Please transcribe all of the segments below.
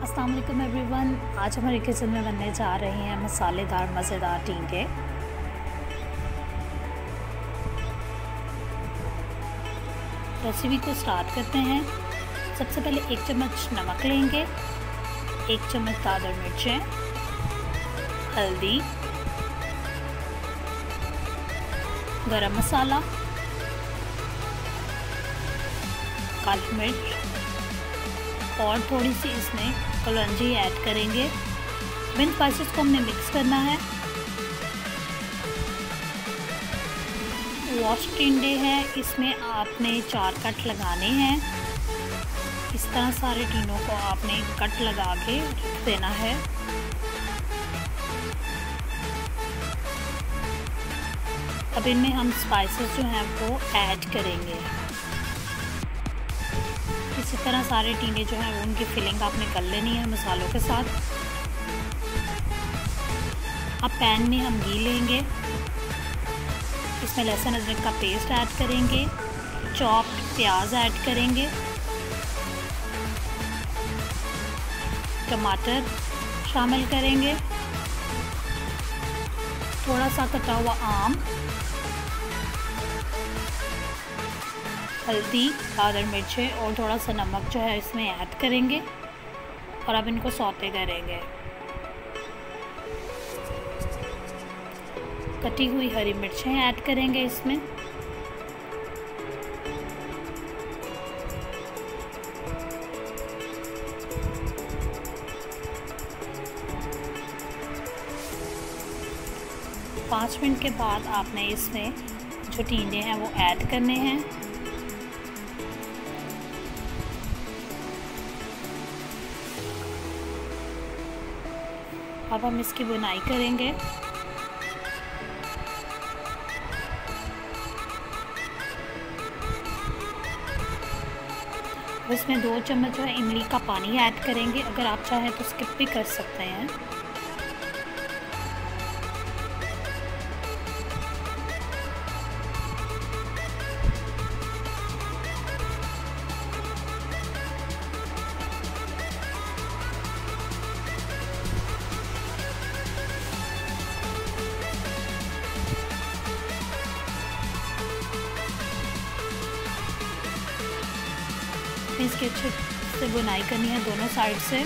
अस्सलाम वालेकुम एवरीवन। आज हमारे किचन में बनने जा रहे हैं मसालेदार मज़ेदार टींडे। रेसिपी को स्टार्ट करते हैं। सबसे पहले 1 चम्मच नमक लेंगे, 1 चम्मच दादर मिर्चें, हल्दी, गरम मसाला, काली मिर्च और थोड़ी सी इसमें कलौंजी ऐड करेंगे। इन स्पाइसेस को हमने मिक्स करना है। वॉश टिंडे है, इसमें आपने 4 कट लगाने हैं। इस तरह सारे टिंडों को आपने कट लगा के रख देना है। अब इनमें हम स्पाइसेस जो हैं वो ऐड करेंगे। इसी तरह सारे टिंडे जो हैं वो उनकी फिलिंग आपने कर लेनी है मसालों के साथ। अब पैन में हम घी लेंगे, इसमें लहसुन अदरक का पेस्ट ऐड करेंगे, चॉप्ड प्याज ऐड करेंगे, टमाटर शामिल करेंगे, थोड़ा सा कटा हुआ आम, हल्दी, दादर मिर्चें और थोड़ा सा नमक जो है इसमें ऐड करेंगे और अब इनको सौते करेंगे। कटी हुई हरी मिर्चें ऐड करेंगे इसमें। पाँच मिनट के बाद आपने इसमें जो टिंडे हैं वो ऐड करने हैं। अब हम इसकी बुनाई करेंगे। इसमें 2 चम्मच जो है इमली का पानी ऐड करेंगे। अगर आप चाहें तो स्किप भी कर सकते हैं। इसकी अच्छे से बुनाई करनी है दोनों साइड से।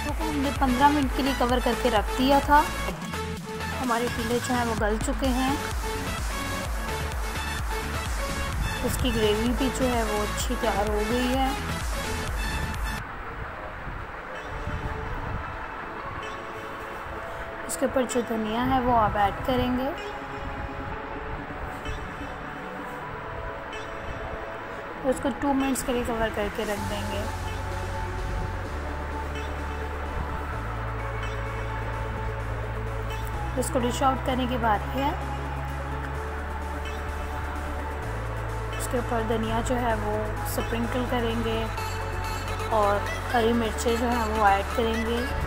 तो हमने 15 मिनट के लिए कवर करके रख दिया था। हमारे टिंडे जो हैं वो गल चुके हैं। इसकी ग्रेवी भी जो है वो अच्छी तैयार हो गई है। इसके ऊपर जो धनिया है वो आप ऐड करेंगे। उसको 2 मिनट्स के लिए कवर करके रख देंगे। इसको डिश आउट करने की बारी है। इसके ऊपर धनिया जो है वो स्प्रिंकल करेंगे और हरी मिर्चें जो हैं वो ऐड करेंगे।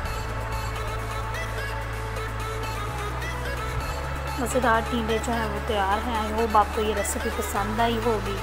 मज़ेदार टिंडे जो हैं वो तैयार हैं। आई होप आपको ये रेसिपी पसंद आई होगी।